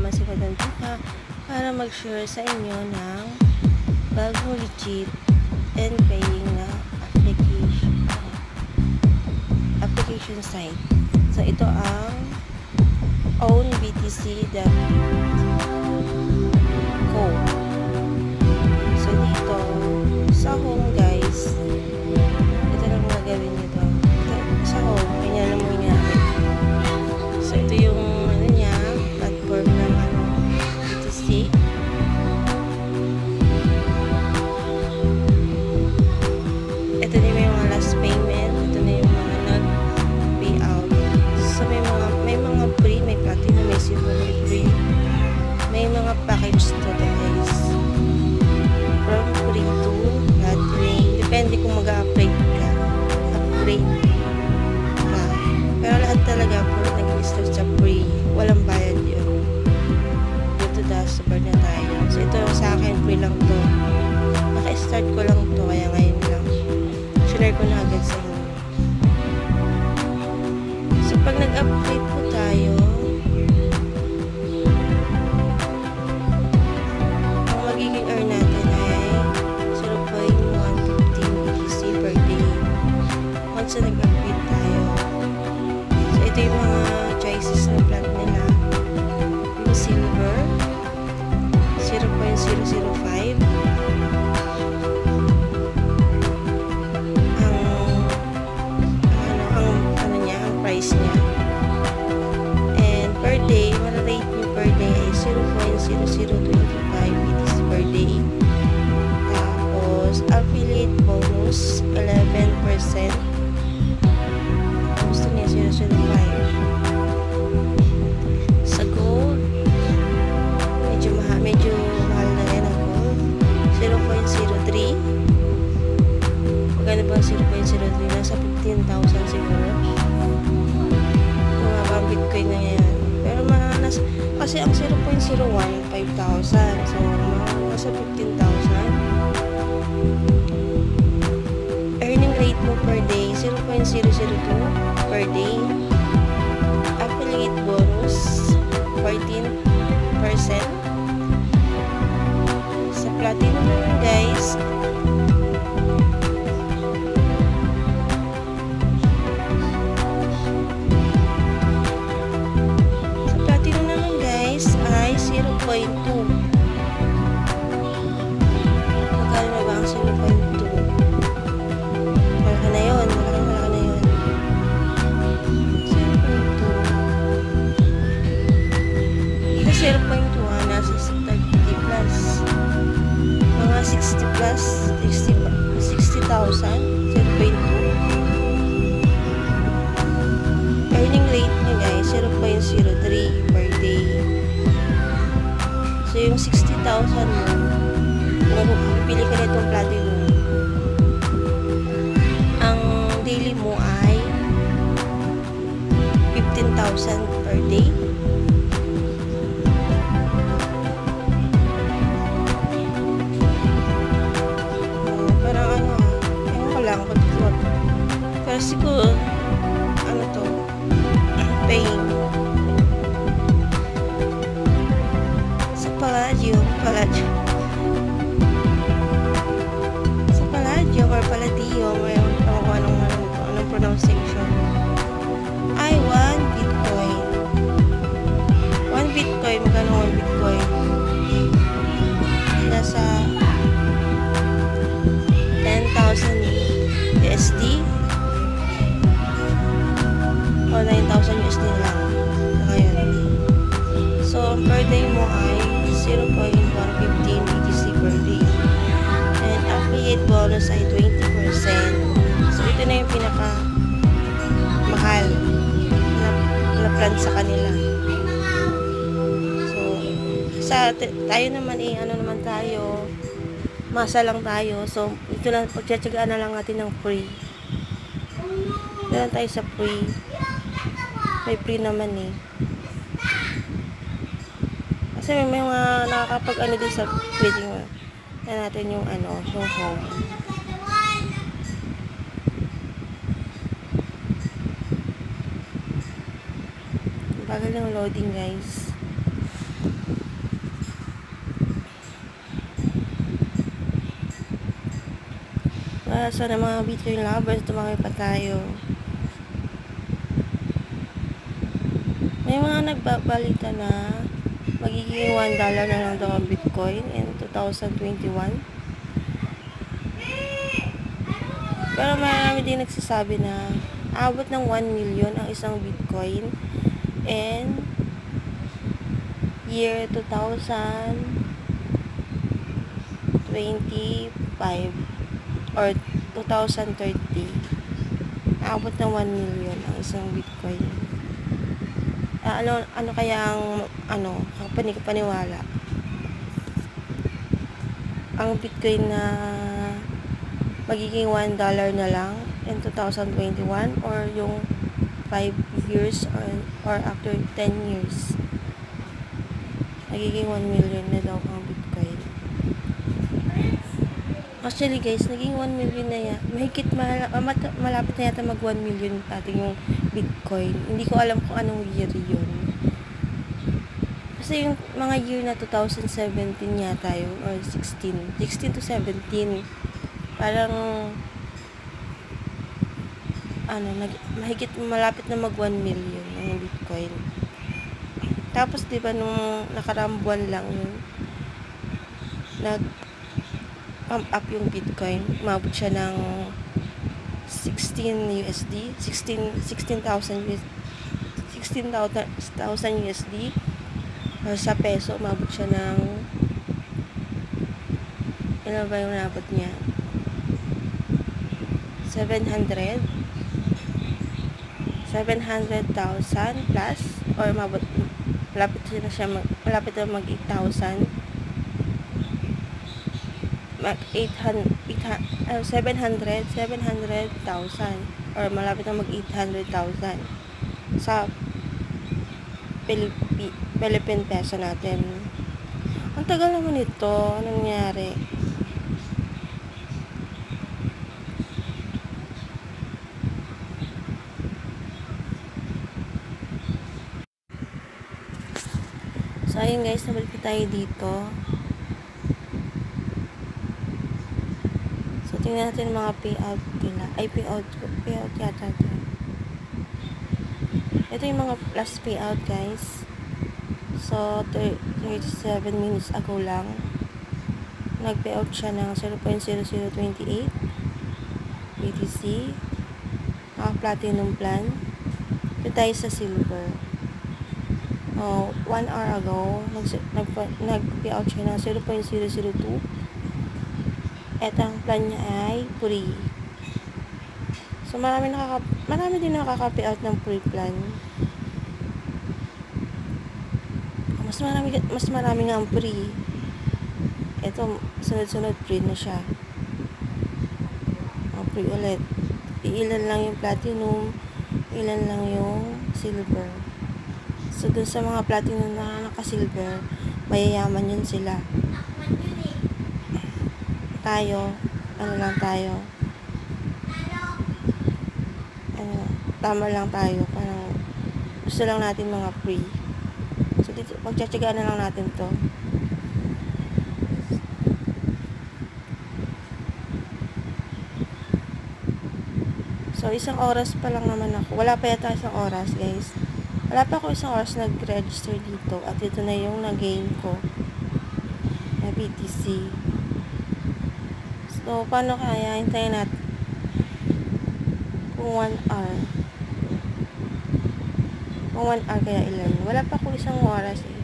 naman si Madam Tika para mag-share sa inyo ng bagong legit and paying na application site. So ito ang ownbtc.co. So dito sa home guys, ito lang gagawin nito. Sa home, kanya lang mo nangyari. So ito yung ano niya, platform ng BTC. Ito na yung mga last payment. Ito na yung mga nag-payout. So may mga free, may platinum, may silver, may free. May mga package to guys. From free to platinum. Depende kung mag-upgrade ka. Upgrade ka. Pero lahat talaga po nag-list sa free. Walang bayad yun. Dito dashboard na tayo. So ito sa akin, free lang to. Naka-start ko lang to, kaya ngayon lang. Share ko na agad sa inyo. So pag nag-upgrade po tayo, ang magiging earn natin ay 0.115 BTC per day. Once na nag-upgrade tayo. So ito yung mga choices ng plan nila. Yung silver, 0.005. Price niya. And per day, rate nyo per day ay 0.0025 BTC per day. Tapos, affiliate bonus 11%. Gusto niya 0.05. Sa gold, medyo mahal na yan ang gold. 0.03. Magkano ba 0.03? Nasa 15,000 siguro. Bitcoin na yan. Pero kasi ang 0.01, 5,000. So, nasa 15,000. Earning rate mo per day, 0.002 per day. Affiliate bonus, 14%. Sa platinum naman guys, ay 0.2. Magkano na ba ang 0.2? Malaki na yun. Malaki na yun. 0.2. Ito 0.2 nasa 30 plus. Mga 60 plus. 60,000. 0.2. Earning rate nyo guys, 0.03 per day. So, yung 60,000 mo, kung pipili ka nitong platinum, ang daily mo ay 15,000 per day. Parang ewan ko lang, pero siguro, paying. Sa Palladium or Palladium, anong pronunciation, ay 1 Bitcoin. 1 Bitcoin, magkano 1 Bitcoin? Nasa 10,000 USD o 9,000 USD lang ngayon. So, per day mo ay 0.115 BTC per day. And affiliate bonus ay 20%. So, ito na yung pinaka mahal na plan sa kanila. So, tayo naman ano naman tayo, masa lang tayo. So, ito lang, pagtsatsagaan na lang natin ng free. Ito lang tayo sa free. May free naman eh. Kasi may mga nakakapag din sa trading na natin yung yung home. Bagal ng loading guys. Sana mga Bitcoin lovers, tumawag pa tayo. May mga nagbabalita na magiging $1 na lang daw ang Bitcoin in 2021. Pero marami din nagsasabi na abot ng 1 million ang isang Bitcoin and year 2025 or 2030. Abot ng 1 million ang isang Bitcoin. Ano kaya ang kapaniwala? Ang Bitcoin na magiging $1 na lang in 2021 or yung 5 years or after 10 years nagiging 1 million na daw ang Bitcoin. Actually guys, naging 1 million na yan. Mahigit malapit na yata mag 1 million ating yung Bitcoin. Hindi ko alam kung anong year yun. Kasi yung mga year na 2017 yata yun, or 16 to 17. Parang mahigit malapit na mag 1 million ang Bitcoin. Tapos diba nung nakaraang buwan lang yun, pump up yung Bitcoin. Umabot siya ng 16,000 USD. Sa peso, umabot siya ng ilan ba yung nabot niya? 700,000 plus or malapit na mag 8,000. 700,000 or malapit na mag 800,000 sa Philippine peso natin. Ang tagal naman ito. Anong nangyari? So ayun guys, nabalik tayo dito. So tingnan natin mga payout nila. Payout yata ito. Ito yung mga last payout guys. So 37 minutes ago lang nag-payout siya ng 0.0028 BTC. Platinum plan. Ito tayo sa silver. 1 hour ago nag-payout siya ng 0.002. At ang plan niya ay free. So marami din nakaka-payout ng free plan. Mas marami nga ang free. Ito sunod-sunod free na siya. Free ulit. Ilan lang yung platinum, ilan lang yung silver. So dun sa mga platinum na naka-silver, mayayaman yun sila. Tayo, tama lang tayo, parang gusto lang natin mga free. So dito, pagtsatsagaan na lang natin to. So isang oras pa lang naman ako, wala pa yata isang oras guys, wala pa ako isang oras nag-register dito, at ito na yung na-gain ko na BTC. So, paano kaya? Hintayin natin kung 1 hour. Kung 1 hour kaya ilan? Wala pa ako isang oras eh.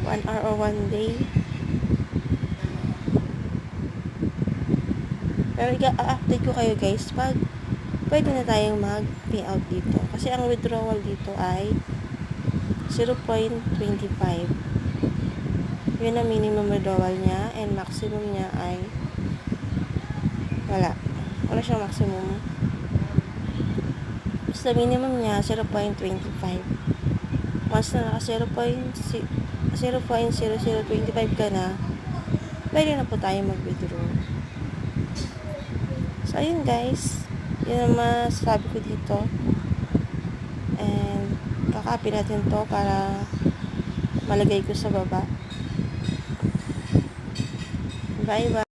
One hour or 1 day. Pero i-update ko kayo guys pag pwede na tayong mag-payout dito. Kasi ang withdrawal dito ay 0.25. Yun ang minimum withdrawal niya, and maximum niya ay wala siyang maximum. Basta minimum niya 0.25. Once na naka 0.0025 ka na, pwede na po tayo mag-withdraw. So ayun guys, yun ang masasabi ko dito. And Kakapin natin to para malagay ko sa baba. Bye bye.